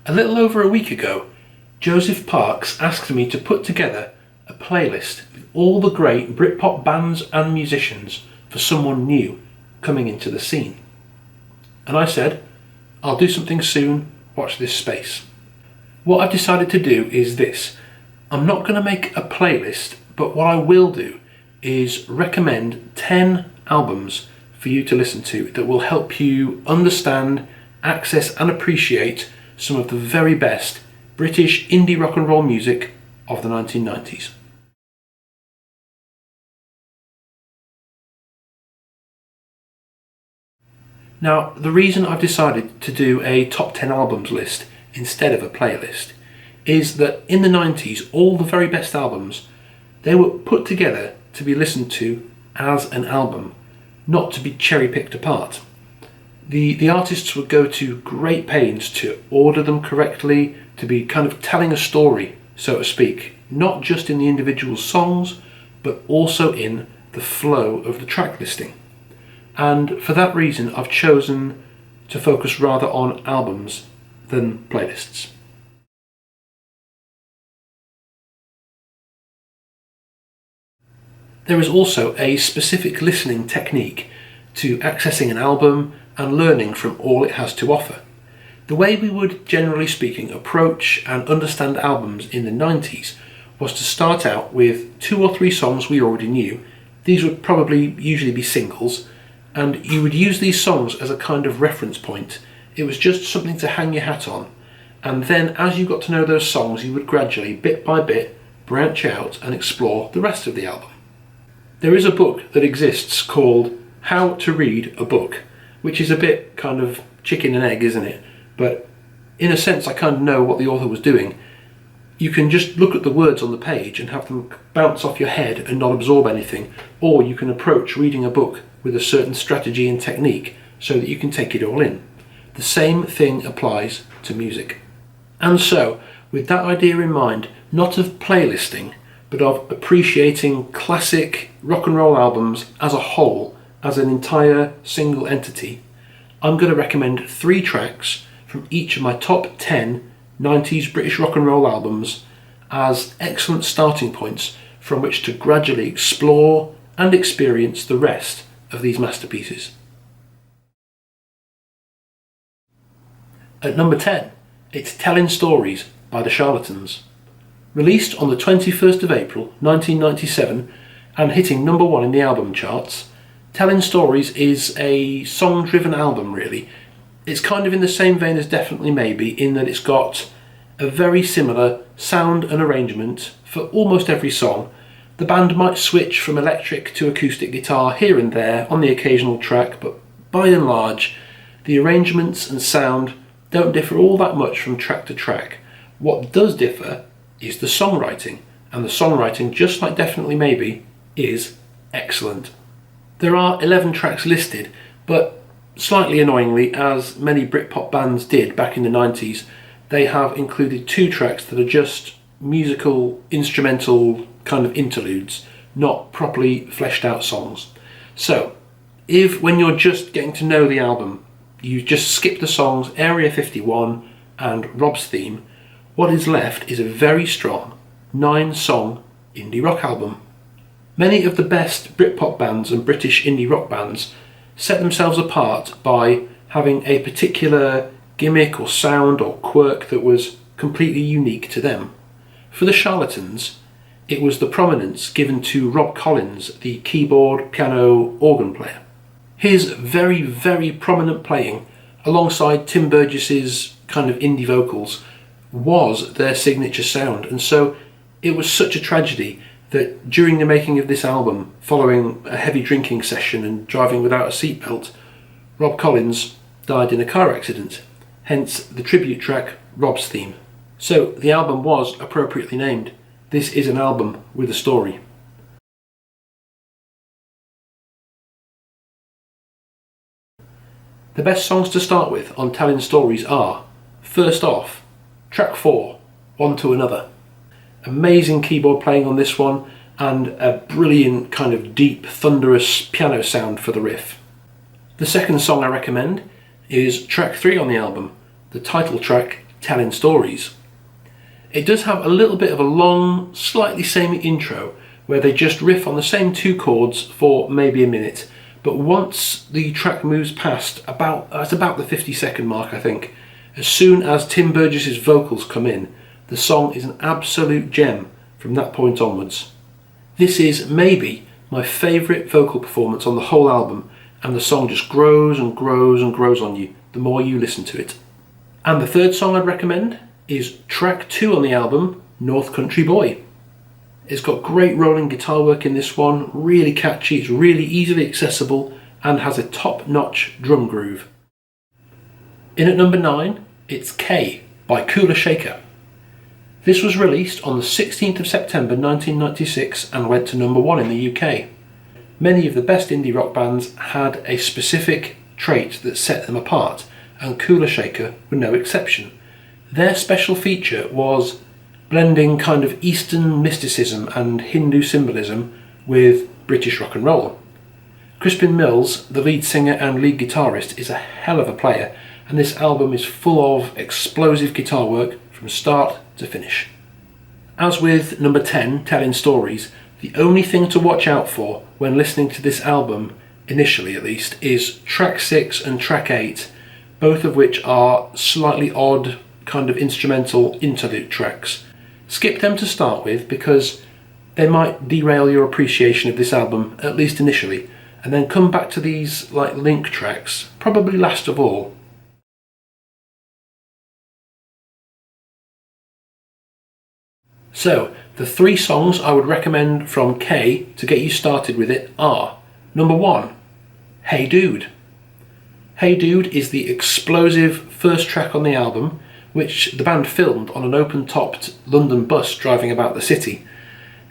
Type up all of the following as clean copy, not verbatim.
A little over a week ago, Joseph Parks asked me to put together a playlist with all the great Britpop bands and musicians for someone new coming into the scene. And I said, I'll do something soon, watch this space. What I've decided to do is this. I'm not going to make a playlist, but what I will do is recommend 10 albums for you to listen to that will help you understand, access and appreciate some of the very best British indie rock and roll music of the 1990s. Now, the reason I've decided to do a top 10 albums list instead of a playlist is that in the 90s, all the very best albums, they were put together to be listened to as an album, not to be cherry-picked apart. The artists would go to great pains to order them correctly, to be kind of telling a story, so to speak, not just in the individual songs, but also in the flow of the track listing. And for that reason, I've chosen to focus rather on albums than playlists. There is also a specific listening technique to accessing an album and learning from all it has to offer. The way we would, generally speaking, approach and understand albums in the 90s was to start out with 2 or 3 songs we already knew. These would probably usually be singles, and you would use these songs as a kind of reference point. It was just something to hang your hat on. And then as you got to know those songs, you would gradually, bit by bit, branch out and explore the rest of the album. There is a book that exists called How to Read a Book, which is a bit kind of chicken and egg, isn't it? But in a sense, I kind of know what the author was doing. You can just look at the words on the page and have them bounce off your head and not absorb anything, or you can approach reading a book with a certain strategy and technique so that you can take it all in. The same thing applies to music. And so, with that idea in mind, not of playlisting, but of appreciating classic rock and roll albums as a whole, as an entire single entity, I'm going to recommend 3 tracks from each of my top 10 90s British rock and roll albums as excellent starting points from which to gradually explore and experience the rest of these masterpieces. At number 10, it's Telling Stories by the Charlatans. Released on the 21st of April 1997 and hitting number 1 in the album charts, Telling Stories is a song-driven album, really. It's kind of in the same vein as Definitely Maybe, in that it's got a very similar sound and arrangement for almost every song. The band might switch from electric to acoustic guitar here and there on the occasional track, but by and large, the arrangements and sound don't differ all that much from track to track. What does differ is the songwriting, and the songwriting, just like Definitely Maybe, is excellent. There are 11 tracks listed, but slightly annoyingly, as many Britpop bands did back in the 90s, they have included 2 tracks that are just musical, instrumental kind of interludes, not properly fleshed out songs. So, if when you're just getting to know the album, you just skip the songs Area 51 and Rob's Theme, what is left is a very strong 9-song indie rock album. Many of the best Britpop bands and British indie rock bands set themselves apart by having a particular gimmick or sound or quirk that was completely unique to them. For the Charlatans, it was the prominence given to Rob Collins, the keyboard, piano, organ player. His very, very prominent playing, alongside Tim Burgess's kind of indie vocals, was their signature sound, and so it was such a tragedy that during the making of this album, following a heavy drinking session and driving without a seatbelt, Rob Collins died in a car accident, hence the tribute track Rob's Theme. So the album was appropriately named. This is an album with a story. The best songs to start with on Telling Stories are, first off, track 4, One to Another. Amazing keyboard playing on this one, and a brilliant kind of deep, thunderous piano sound for the riff. The second song I recommend is track 3 on the album, the title track, Telling Stories. It does have a little bit of a long, slightly samey intro where they just riff on the same two chords for maybe a minute, but once the track moves past about the 50-second mark, I think, as soon as Tim Burgess's vocals come in, the song is an absolute gem from that point onwards. This is maybe my favourite vocal performance on the whole album, and the song just grows and grows and grows on you the more you listen to it. And the third song I'd recommend is track 2 on the album, North Country Boy. It's got great rolling guitar work in this one, really catchy, it's really easily accessible and has a top-notch drum groove. In at number 9, it's K by Cooler Shaker. This was released on the 16th of September 1996 and went to number 1 in the UK. Many of the best indie rock bands had a specific trait that set them apart, and Cooler Shaker were no exception. Their special feature was blending kind of Eastern mysticism and Hindu symbolism with British rock and roll. Crispin Mills, the lead singer and lead guitarist, is a hell of a player, and this album is full of explosive guitar work from start to finish. As with number 10, Telling Stories, the only thing to watch out for when listening to this album, initially at least, is track 6 and track 8, both of which are slightly odd kind of instrumental interlude tracks. Skip them to start with because they might derail your appreciation of this album, at least initially, and then come back to these like link tracks, probably last of all. So, the 3 songs I would recommend from K to get you started with it are: number 1, Hey Dude. Hey Dude is the explosive first track on the album, which the band filmed on an open-topped London bus driving about the city.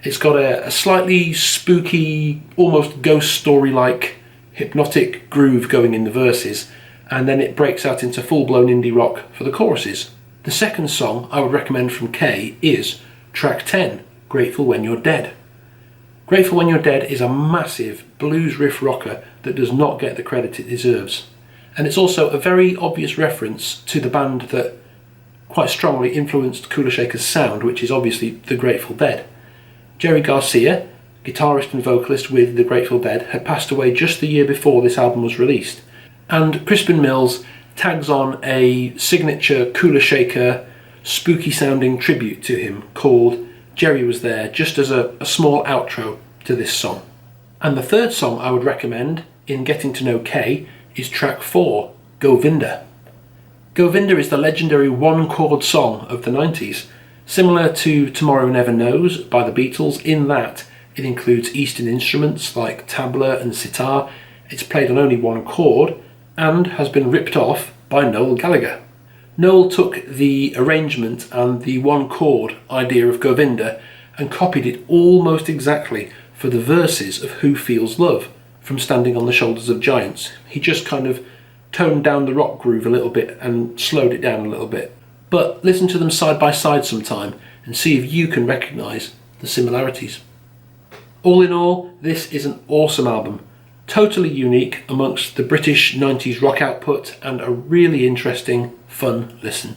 It's got a slightly spooky, almost ghost story-like hypnotic groove going in the verses, and then it breaks out into full-blown indie rock for the choruses. The second song I would recommend from K is track 10, Grateful When You're Dead. Grateful When You're Dead is a massive blues riff rocker that does not get the credit it deserves. And it's also a very obvious reference to the band that quite strongly influenced Cooler Shaker's sound, which is obviously the Grateful Dead. Jerry Garcia, guitarist and vocalist with the Grateful Dead, had passed away just the year before this album was released. And Crispin Mills tags on a signature Cooler Shaker spooky sounding tribute to him called Jerry Was There, just as a small outro to this song. And the third song I would recommend in getting to know K is track 4, Govinda. Govinda is the legendary one-chord song of the 90s, similar to Tomorrow Never Knows by the Beatles in that it includes Eastern instruments like tabla and sitar, it's played on only one chord, and has been ripped off by Noel Gallagher. Noel took the arrangement and the one-chord idea of Govinda and copied it almost exactly for the verses of Who Feels Love from Standing on the Shoulders of Giants. He just kind of toned down the rock groove a little bit and slowed it down a little bit. But listen to them side by side sometime and see if you can recognise the similarities. All in all, this is an awesome album, totally unique amongst the British 90s rock output and a really interesting, fun listen.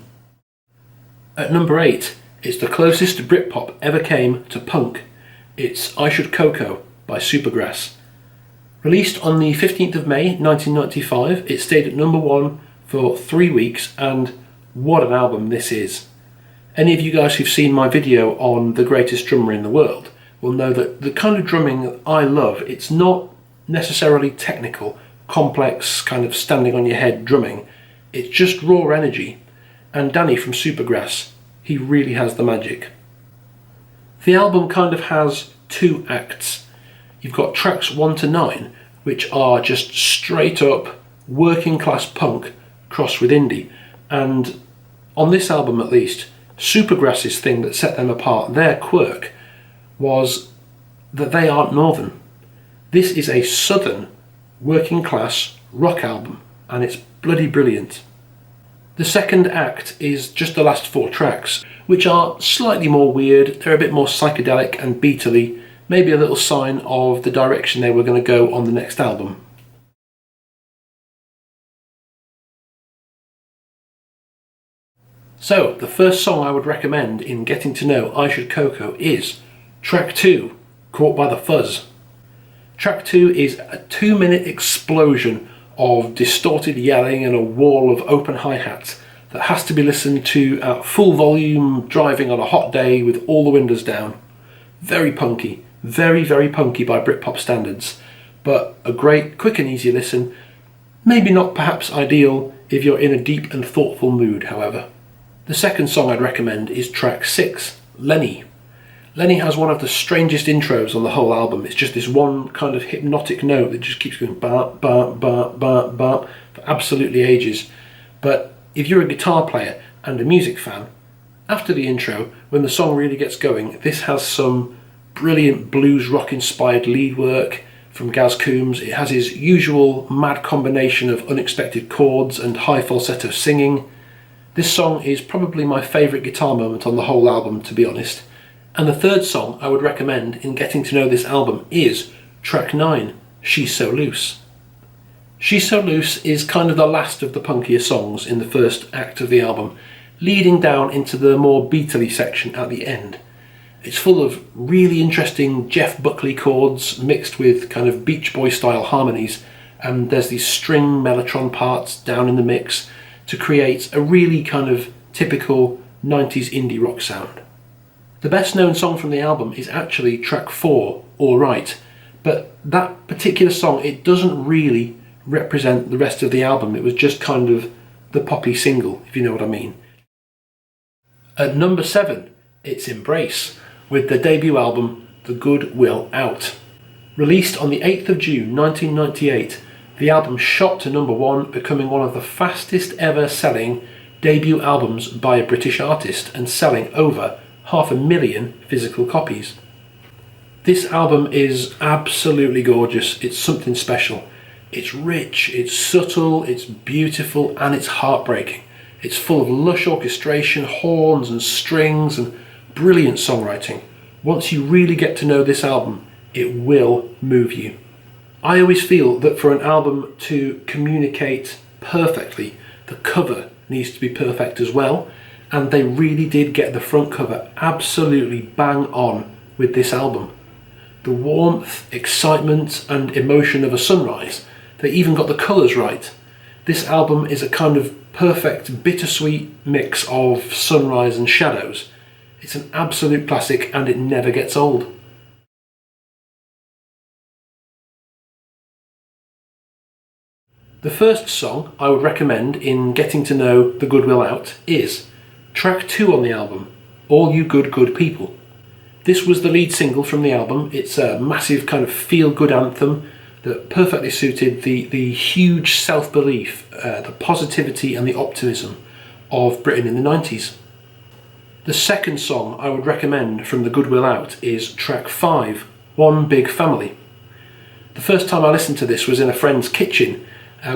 At number 8, it's the closest Britpop ever came to punk. It's I Should Coco by Supergrass. Released on the 15th of May 1995, it stayed at number 1 for 3 weeks, and what an album this is. Any of you guys who've seen my video on the greatest drummer in the world will know that the kind of drumming that I love, it's not necessarily technical, complex, kind of standing on your head drumming. It's just raw energy, and Danny from Supergrass, he really has the magic. The album kind of has 2 acts. You've got tracks 1 to 9, which are just straight up working class punk crossed with indie, and on this album at least, Supergrass's thing that set them apart, their quirk, was that they aren't northern. This is a southern working class rock album, and it's bloody brilliant. The second act is just the last 4 tracks, which are slightly more weird, they're a bit more psychedelic and beatly, maybe a little sign of the direction they were going to go on the next album. So, the first song I would recommend in getting to know I Should Coco is track 2, Caught by the Fuzz. Track 2 is a 2-minute explosion of distorted yelling and a wall of open hi-hats that has to be listened to at full volume driving on a hot day with all the windows down. Very punky, very, very punky by Britpop standards, but a great, quick and easy listen. Maybe not perhaps ideal if you're in a deep and thoughtful mood, however. The second song I'd recommend is track 6, Lenny. Lenny has one of the strangest intros on the whole album. It's just this one kind of hypnotic note that just keeps going bap, bap, bap, bap, bap for absolutely ages. But if you're a guitar player and a music fan, after the intro, when the song really gets going, this has some brilliant blues rock inspired lead work from Gaz Coombs. It has his usual mad combination of unexpected chords and high falsetto singing. This song is probably my favourite guitar moment on the whole album, to be honest. And the third song I would recommend in getting to know this album is track 9, She's So Loose. She's So Loose is kind of the last of the punkier songs in the first act of the album, leading down into the more beatly section at the end. It's full of really interesting Jeff Buckley chords mixed with kind of Beach Boy style harmonies, and there's these string mellotron parts down in the mix to create a really kind of typical 90s indie rock sound. The best known song from the album is actually track 4, All Right, but that particular song, it doesn't really represent the rest of the album. It was just kind of the poppy single, if you know what I mean. At number 7, it's Embrace, with the debut album, The Good Will Out. Released on the 8th of June 1998, the album shot to number 1, becoming one of the fastest ever selling debut albums by a British artist and selling over 500,000 physical copies. This album is absolutely gorgeous. It's something special. It's rich, it's subtle, it's beautiful, and it's heartbreaking. It's full of lush orchestration, horns and strings, and brilliant songwriting. Once you really get to know this album, it will move you. I always feel that for an album to communicate perfectly, the cover needs to be perfect as well, and they really did get the front cover absolutely bang on with this album. The warmth, excitement, and emotion of a sunrise. They even got the colours right. This album is a kind of perfect bittersweet mix of sunrise and shadows. It's an absolute classic and it never gets old. The first song I would recommend in getting to know The Good Will Out is track 2 on the album, All You Good Good People. This was the lead single from the album. It's a massive kind of feel-good anthem that perfectly suited the huge self-belief, the positivity and the optimism of Britain in the 90s. The second song I would recommend from The Good Will Out is track 5, One Big Family. The first time I listened to this was in a friend's kitchen.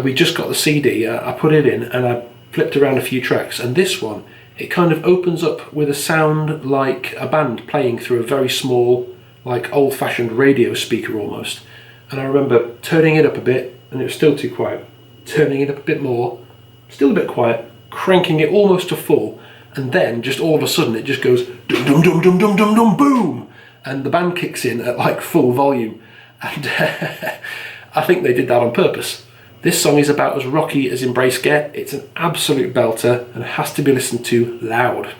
We just got the CD, I put it in and I flipped around a few tracks, and this one, it kind of opens up with a sound like a band playing through a very small, like old-fashioned radio speaker almost. And I remember turning it up a bit and it was still too quiet, turning it up a bit more, still a bit quiet, cranking it almost to full, and then just all of a sudden it just goes dum dum dum dum dum dum dum boom, and the band kicks in at like full volume, and I think they did that on purpose. This song is about as rocky as Embrace get. It's an absolute belter and has to be listened to loud.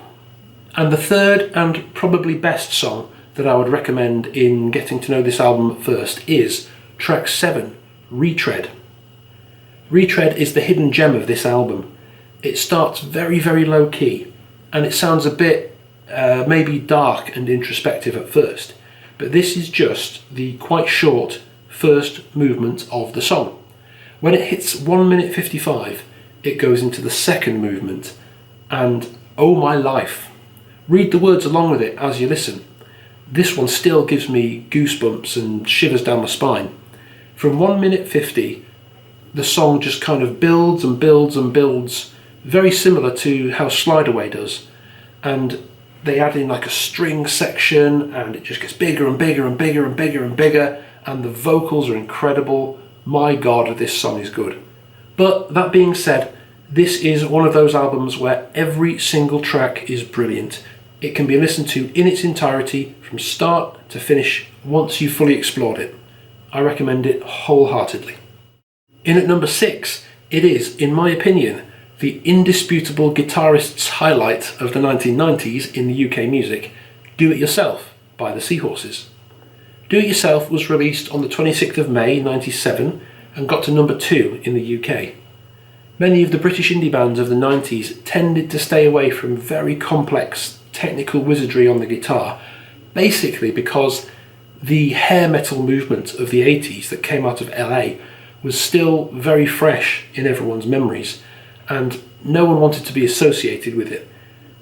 And the third and probably best song that I would recommend in getting to know this album first is track 7, Retread. Retread is the hidden gem of this album. It starts very, very low key and it sounds a bit maybe dark and introspective at first, but this is just the quite short first movement of the song. When it hits 1 minute 55, it goes into the second movement, and oh my life, read the words along with it as you listen. This one still gives me goosebumps and shivers down my spine. From 1 minute 50, the song just kind of builds and builds and builds, very similar to how Slide Away does, and they add in like a string section and it just gets bigger and bigger and bigger and bigger and bigger, and the vocals are incredible. My God, this song is good. But that being said, This is one of those albums where every single track is brilliant. It can be listened to in its entirety from start to finish once you've fully explored it. I recommend it wholeheartedly. In at number 6, it is, in my opinion, the indisputable guitarist's highlight of the 1990s in the UK music, Do It Yourself by the Seahorses. Do It Yourself was released on the 26th of May 1997 and got to number 2 in the UK. Many of the British indie bands of the 90s tended to stay away from very complex technical wizardry on the guitar, basically because the hair metal movement of the 80s that came out of LA was still very fresh in everyone's memories, and no one wanted to be associated with it.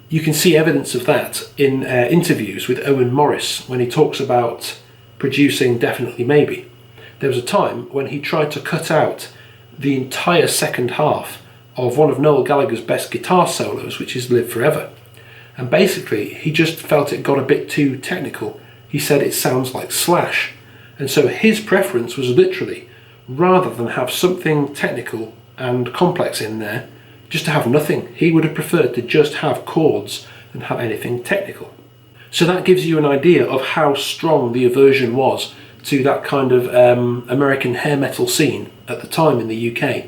You can see evidence of that in interviews with Owen Morris when he talks about producing Definitely Maybe. There was a time when he tried to cut out the entire second half of one of Noel Gallagher's best guitar solos, which is Live Forever. And basically, he just felt it got a bit too technical. He said it sounds like Slash. And so his preference was literally, rather than have something technical and complex in there, just to have nothing. He would have preferred to just have chords than have anything technical. So that gives you an idea of how strong the aversion was to that kind of American hair metal scene at the time in the UK.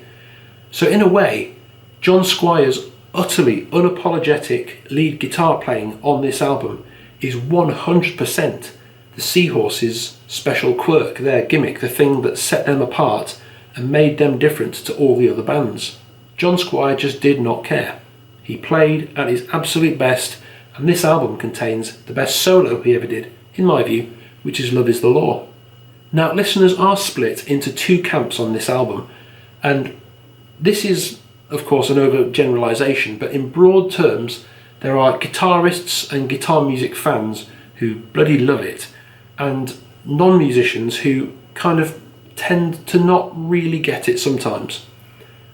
So in a way, John Squire's utterly unapologetic lead guitar playing on this album is 100% the Seahorses' special quirk, their gimmick, the thing that set them apart and made them different to all the other bands. John Squire just did not care. He played at his absolute best, and this album contains the best solo he ever did, in my view, which is Love Is the Law. Now, listeners are split into two camps on this album, and this is, of course, an overgeneralization, but in broad terms, there are guitarists and guitar music fans who bloody love it, and non-musicians who kind of tend to not really get it sometimes.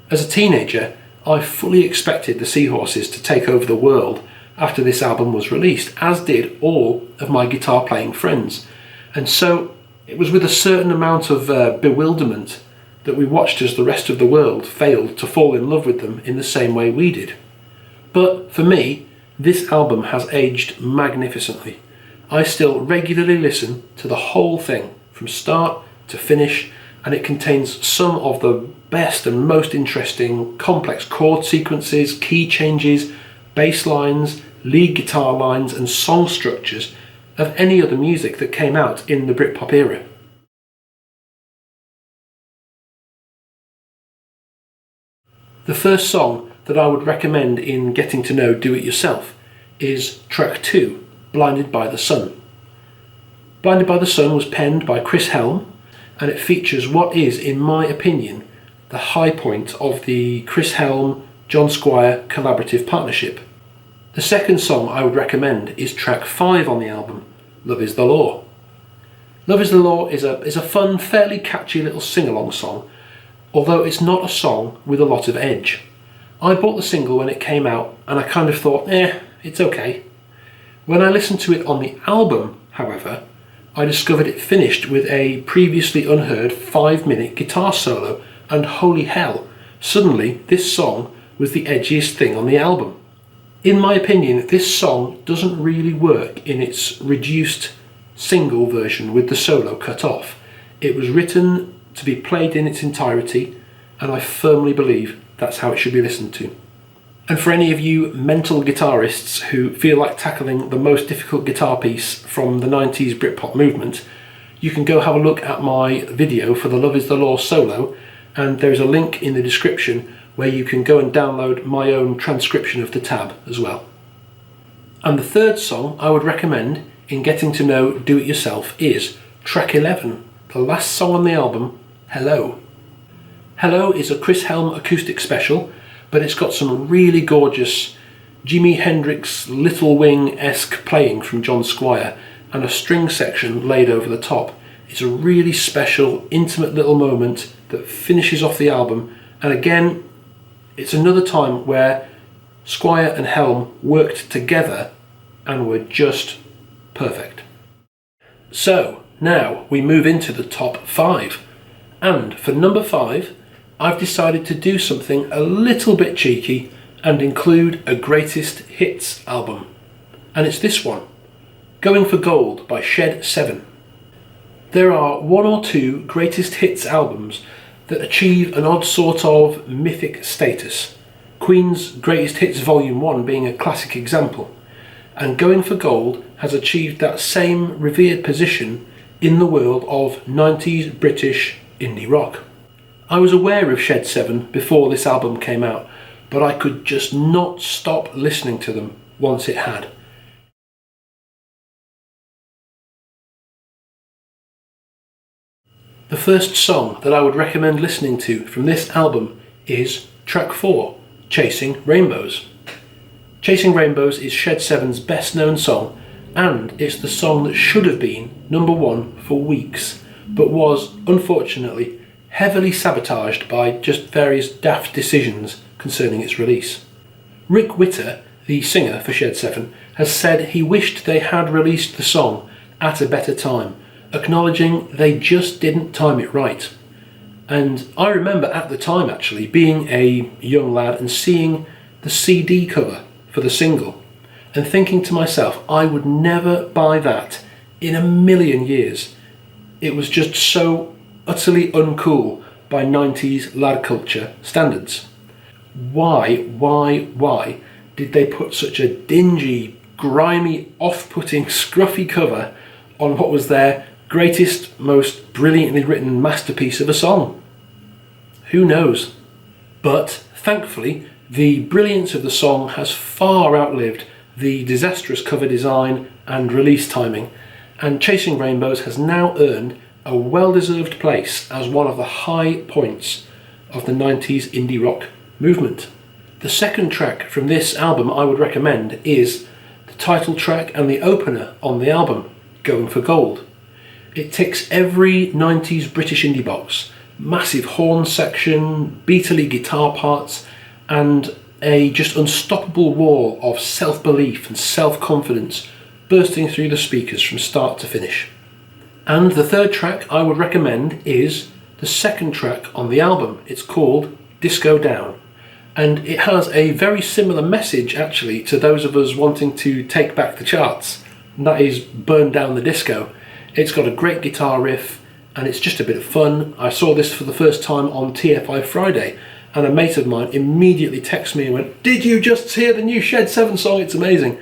As a teenager, I fully expected the Seahorses to take over the world after this album was released, as did all of my guitar playing friends. And so it was with a certain amount of bewilderment that we watched as the rest of the world failed to fall in love with them in the same way we did. But for me, this album has aged magnificently. I still regularly listen to the whole thing from start to finish, and it contains some of the best and most interesting complex chord sequences, key changes, bass lines, lead guitar lines and song structures of any other music that came out in the Britpop era. The first song that I would recommend in getting to know Do It Yourself is track 2, Blinded by the Sun. Blinded by the Sun was penned by Chris Helm, and it features what is, in my opinion, the high point of the Chris Helm-John Squire collaborative partnership. The second song I would recommend is track 5 on the album, Love Is the Law. Love Is the Law is a fun, fairly catchy little sing-along song, although it's not a song with a lot of edge. I bought the single when it came out and I kind of thought, it's okay. When I listened to it on the album, however, I discovered it finished with a previously unheard 5-minute guitar solo, and holy hell, suddenly this song was the edgiest thing on the album. In my opinion, this song doesn't really work in its reduced single version with the solo cut off. It was written to be played in its entirety, and I firmly believe that's how it should be listened to. And for any of you mental guitarists who feel like tackling the most difficult guitar piece from the 90s Britpop movement, you can go have a look at my video for the Love Is the Law solo, and there's a link in the description where you can go and download my own transcription of the tab as well. And the third song I would recommend in getting to know Do It Yourself is track 11, the last song on the album, Hello. Hello is a Chris Helm acoustic special, but it's got some really gorgeous Jimi Hendrix Little Wing-esque playing from John Squire and a string section laid over the top. It's a really special, intimate little moment that finishes off the album, and again, it's another time where Squire and Helm worked together and were just perfect. So now we move into the top 5, and for number 5, I've decided to do something a little bit cheeky and include a greatest hits album. And it's this one, Going for Gold by Shed 7. There are one or two greatest hits albums that achieve an odd sort of mythic status. Queen's Greatest Hits Volume 1 being a classic example, and Going for Gold has achieved that same revered position in the world of 90s British indie rock. I was aware of Shed 7 before this album came out, but I could just not stop listening to them once it had. The first song that I would recommend listening to from this album is track 4, Chasing Rainbows. Chasing Rainbows is Shed 7's best known song, and it's the song that should have been number 1 for weeks, but was, unfortunately, heavily sabotaged by just various daft decisions concerning its release. Rick Witter, the singer for Shed 7, has said he wished they had released the song at a better time, acknowledging they just didn't time it right. And I remember at the time actually being a young lad and seeing the CD cover for the single and thinking to myself, I would never buy that in a million years. It was just so utterly uncool by 90s lad culture standards. Why did they put such a dingy, grimy, off-putting, scruffy cover on what was their greatest, most brilliantly written masterpiece of a song? Who knows? But thankfully, the brilliance of the song has far outlived the disastrous cover design and release timing, and Chasing Rainbows has now earned a well-deserved place as one of the high points of the 90s indie rock movement. The second track from this album I would recommend is the title track and the opener on the album, Going for Gold. It ticks every 90s British indie box: massive horn section, beatly guitar parts, and a just unstoppable wall of self-belief and self-confidence bursting through the speakers from start to finish. And the third track I would recommend is the second track on the album. It's called Disco Down, and it has a very similar message actually to those of us wanting to take back the charts, and that is burn down the disco. It's got a great guitar riff and it's just a bit of fun. I saw this for the first time on TFI Friday, and a mate of mine immediately texted me and went, "Did you just hear the new Shed 7 song? It's amazing."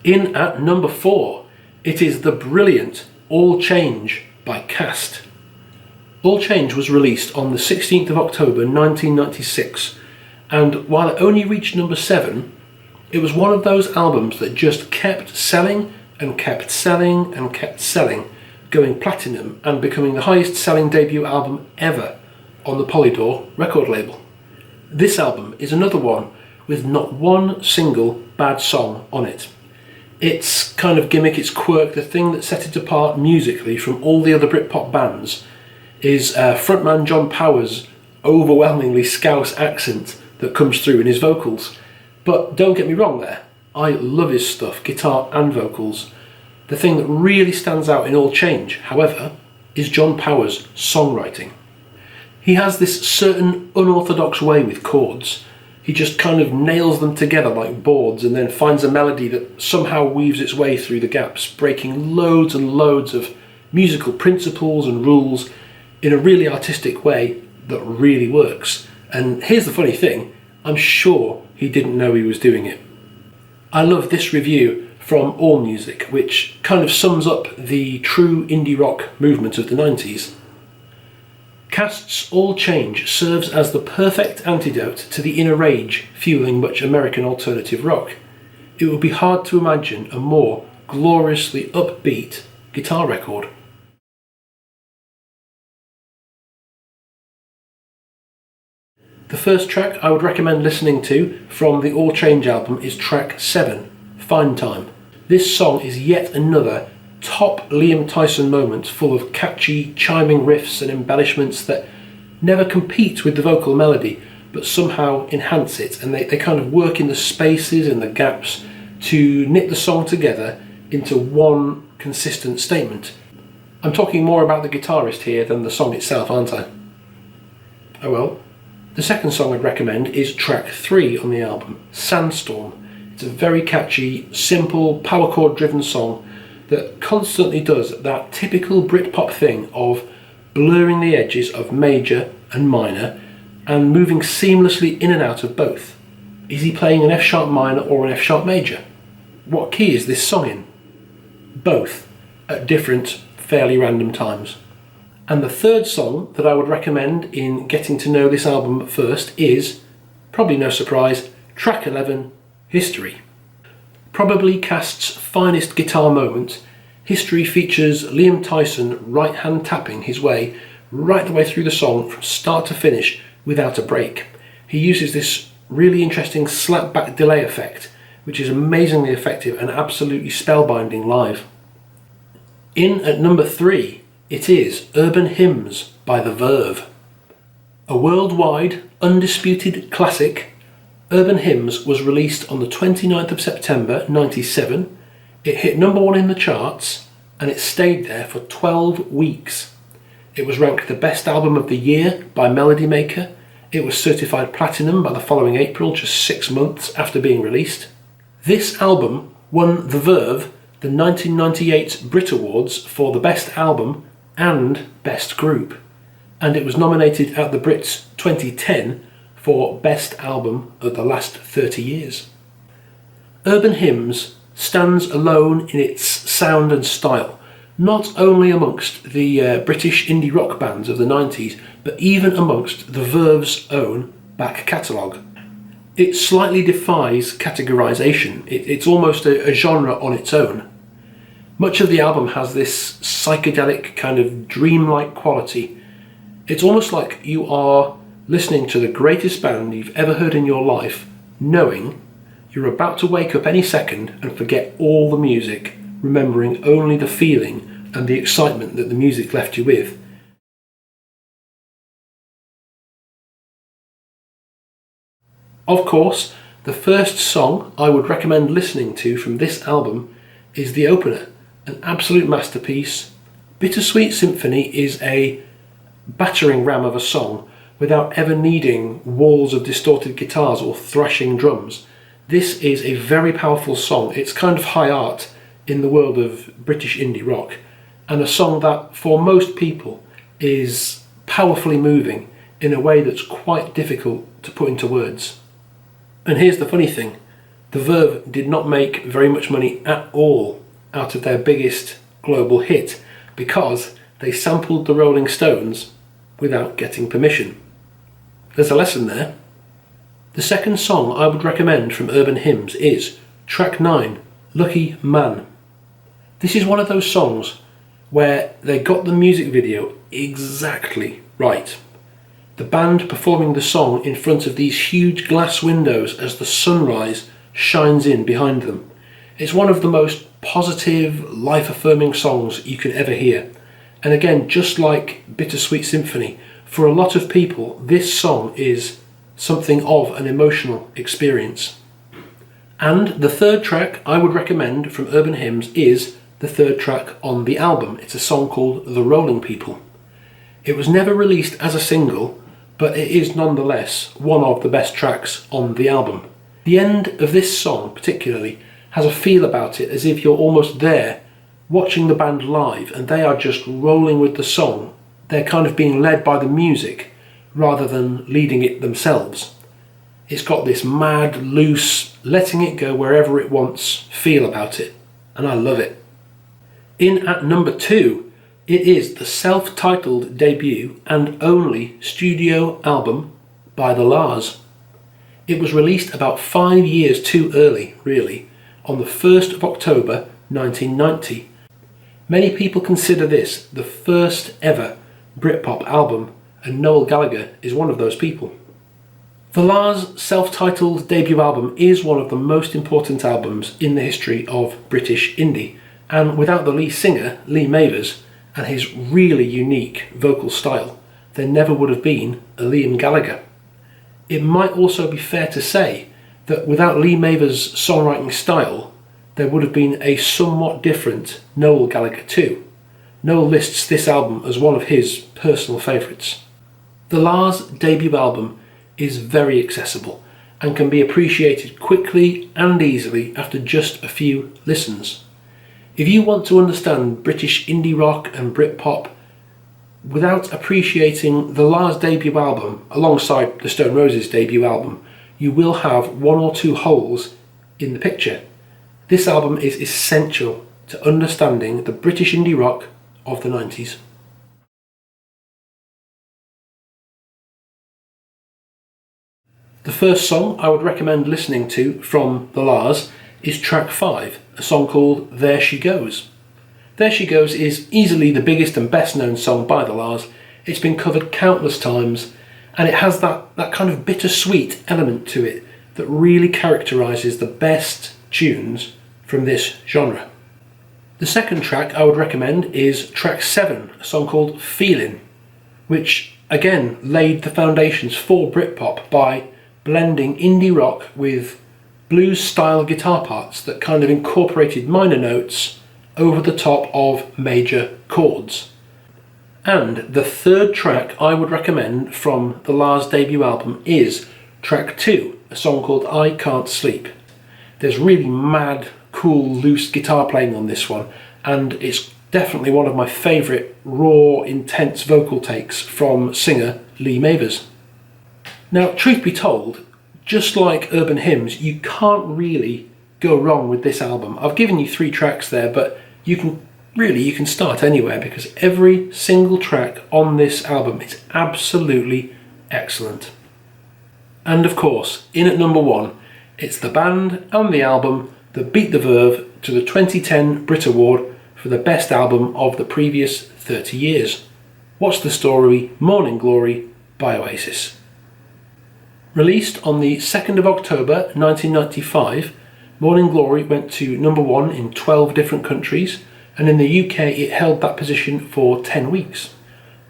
In at number 4, it is the brilliant All Change by Cast. All Change was released on the 16th of October 1996, and while it only reached number 7, it was one of those albums that just kept selling and kept selling and kept selling, going platinum and becoming the highest selling debut album ever on the Polydor record label. This album is another one with not one single bad song on it. Its kind of gimmick, its quirk, the thing that set it apart musically from all the other Britpop bands is frontman John Power's overwhelmingly Scouse accent that comes through in his vocals. But don't get me wrong there, I love his stuff, guitar and vocals. The thing that really stands out in All Change, however, is John Power's songwriting. He has this certain unorthodox way with chords. He just kind of nails them together like boards and then finds a melody that somehow weaves its way through the gaps, breaking loads and loads of musical principles and rules in a really artistic way that really works. And here's the funny thing, I'm sure he didn't know he was doing it. I love this review from AllMusic, which kind of sums up the true indie rock movement of the 90s. Cast's All Change serves as the perfect antidote to the inner rage fueling much American alternative rock. It would be hard to imagine a more gloriously upbeat guitar record. The first track I would recommend listening to from the All Change album is track 7, Fine Time. This song is yet another top Liam Tyson moment full of catchy, chiming riffs and embellishments that never compete with the vocal melody but somehow enhance it, and they kind of work in the spaces and the gaps to knit the song together into one consistent statement. I'm talking more about the guitarist here than the song itself, aren't I? Oh well. The second song I'd recommend is track 3 on the album, Sandstorm. It's a very catchy, simple, power chord driven song that constantly does that typical Britpop thing of blurring the edges of major and minor and moving seamlessly in and out of both. Is he playing an F sharp minor or an F sharp major? What key is this song in? Both, at different, fairly random times. And the third song that I would recommend in getting to know this album first is, probably no surprise, track 11, History. Probably Cast's finest guitar moment, History features Liam Tyson right-hand tapping his way right the way through the song from start to finish without a break. He uses this really interesting slap-back delay effect, which is amazingly effective and absolutely spellbinding live. In at number 3, it is Urban Hymns by The Verve. A worldwide, undisputed classic, Urban Hymns was released on the 29th of September 1997. It hit number 1 in the charts and it stayed there for 12 weeks. It was ranked the best album of the year by Melody Maker. It was certified platinum by the following April, just 6 months after being released. This album won The Verve the 1998 Brit Awards for the Best Album and Best Group, and it was nominated at the Brits 2010 for Best Album of the last 30 years. Urban Hymns stands alone in its sound and style, not only amongst the British indie rock bands of the 90s, but even amongst the Verve's own back catalogue. It slightly defies categorisation. It's almost a genre on its own. Much of the album has this psychedelic kind of dreamlike quality. It's almost like you are listening to the greatest band you've ever heard in your life, knowing you're about to wake up any second and forget all the music, remembering only the feeling and the excitement that the music left you with. Of course, the first song I would recommend listening to from this album is the opener, an absolute masterpiece. Bittersweet Symphony is a battering ram of a song without ever needing walls of distorted guitars or thrashing drums. This is a very powerful song. It's kind of high art in the world of British indie rock, and a song that for most people is powerfully moving in a way that's quite difficult to put into words. And here's the funny thing, The Verve did not make very much money at all out of their biggest global hit because they sampled the Rolling Stones without getting permission. There's a lesson there. The second song I would recommend from Urban Hymns is track 9, Lucky Man. This is one of those songs where they got the music video exactly right. The band performing the song in front of these huge glass windows as the sunrise shines in behind them. It's one of the most positive, life-affirming songs you could ever hear. And again, just like Bittersweet Symphony, for a lot of people, this song is something of an emotional experience. And the third track I would recommend from Urban Hymns is the third track on the album. It's a song called The Rolling People. It was never released as a single, but it is nonetheless one of the best tracks on the album. The end of this song particularly has a feel about it as if you're almost there watching the band live and they are just rolling with the song. They're kind of being led by the music rather than leading it themselves. It's got this mad, loose, letting it go wherever it wants feel about it, and I love it. In at number 2, it is the self-titled debut and only studio album by the La's. It was released about 5 years too early, really, on the 1st of October 1990. Many people consider this the first ever Britpop album, and Noel Gallagher is one of those people. The La's self-titled debut album is one of the most important albums in the history of British indie, and without the lead singer, Lee Mavers, and his really unique vocal style, there never would have been a Liam Gallagher. It might also be fair to say that without Lee Mavers' songwriting style, there would have been a somewhat different Noel Gallagher too. Noel lists this album as one of his personal favourites. The La's debut album is very accessible and can be appreciated quickly and easily after just a few listens. If you want to understand British indie rock and Britpop without appreciating the La's debut album alongside the Stone Roses debut album, you will have one or two holes in the picture. This album is essential to understanding the British indie rock of the 90s. The first song I would recommend listening to from the La's is track 5, a song called There She Goes. There She Goes is easily the biggest and best known song by the La's. It's been covered countless times, and it has that kind of bittersweet element to it that really characterises the best tunes from this genre. The second track I would recommend is track 7, a song called Feelin', which again laid the foundations for Britpop by blending indie rock with blues style guitar parts that kind of incorporated minor notes over the top of major chords. And the third track I would recommend from the La's debut album is track 2, a song called I Can't Sleep. There's really mad, cool, loose guitar playing on this one, and it's definitely one of my favourite raw, intense vocal takes from singer Lee Mavers. Now, truth be told, just like Urban Hymns, you can't really go wrong with this album. I've given you 3 tracks there, but you can start anywhere because every single track on this album is absolutely excellent. And of course, in at number 1, it's the band and the album that beat the Verve to the 2010 Brit Award for the best album of the previous 30 years. What's the Story? Morning Glory by Oasis. Released on the 2nd of October 1995, Morning Glory went to number 1 in 12 different countries, and in the UK it held that position for 10 weeks.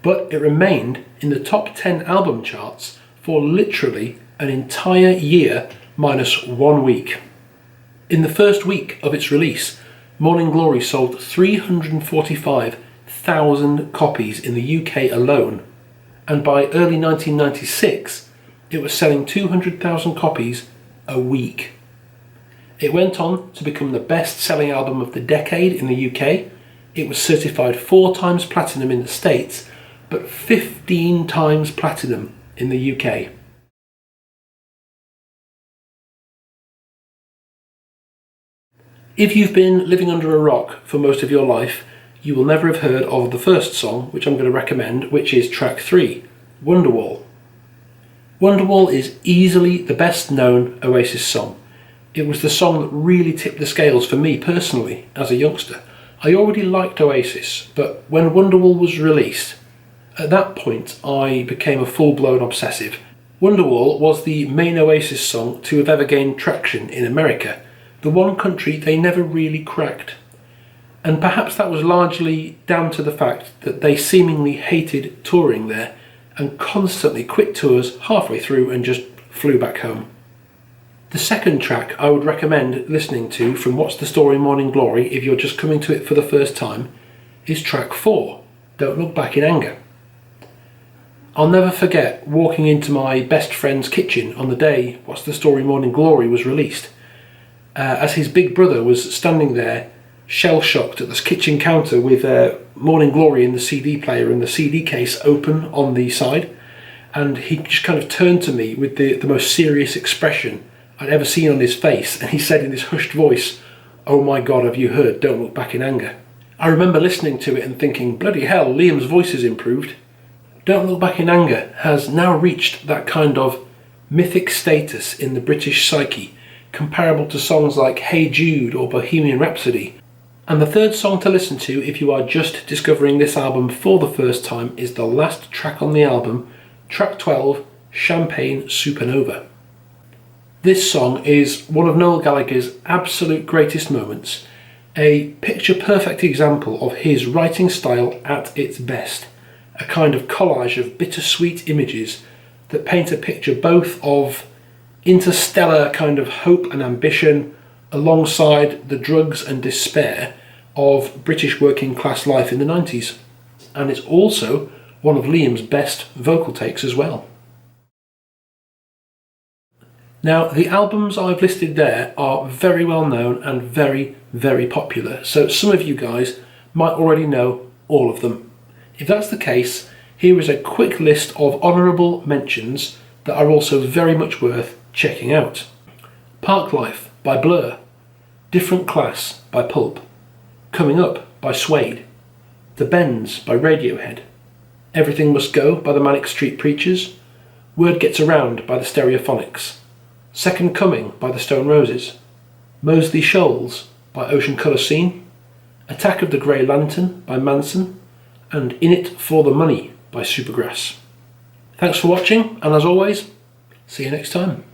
But it remained in the top 10 album charts for literally an entire year minus 1 week. In the first week of its release, Morning Glory sold 345,000 copies in the UK alone, and by early 1996 it was selling 200,000 copies a week. It went on to become the best-selling album of the decade in the UK. It was certified 4 times platinum in the States, but 15 times platinum in the UK. If you've been living under a rock for most of your life, you will never have heard of the first song, which I'm going to recommend, which is track 3, Wonderwall. Wonderwall is easily the best known Oasis song. It was the song that really tipped the scales for me personally as a youngster. I already liked Oasis, but when Wonderwall was released, at that point I became a full-blown obsessive. Wonderwall was the main Oasis song to have ever gained traction in America, the one country they never really cracked. And perhaps that was largely down to the fact that they seemingly hated touring there and constantly quit tours halfway through and just flew back home. The second track I would recommend listening to from What's the Story? Morning Glory if you're just coming to it for the first time is track 4, Don't Look Back in Anger. I'll never forget walking into my best friend's kitchen on the day What's the Story? Morning Glory was released, as his big brother was standing there shell-shocked at this kitchen counter with Morning Glory in the CD player and the CD case open on the side, and he just kind of turned to me with the most serious expression I'd ever seen on his face, and he said in this hushed voice, "Oh my God, have you heard Don't Look Back in Anger?" I remember listening to it and thinking, bloody hell, Liam's voice has improved. Don't Look Back in Anger has now reached that kind of mythic status in the British psyche, comparable to songs like Hey Jude or Bohemian Rhapsody. And the third song to listen to if you are just discovering this album for the first time is the last track on the album, track 12, Champagne Supernova. This song is one of Noel Gallagher's absolute greatest moments, a picture-perfect example of his writing style at its best, a kind of collage of bittersweet images that paint a picture both of interstellar kind of hope and ambition alongside the drugs and despair of British working class life in the 90s. And it's also one of Liam's best vocal takes as well. Now, the albums I've listed there are very well known and very, very popular, so some of you guys might already know all of them. If that's the case, here is a quick list of honourable mentions that are also very much worth checking out. Park Life by Blur, Different Class by Pulp, Coming Up by Suede, The Bends by Radiohead, Everything Must Go by the Manic Street Preachers, Word Gets Around by the Stereophonics, Second Coming by the Stone Roses, Moseley Shoals by Ocean Colour Scene, Attack of the Grey Lantern by Manson, and In It For The Money by Supergrass. Thanks for watching, and as always, see you next time.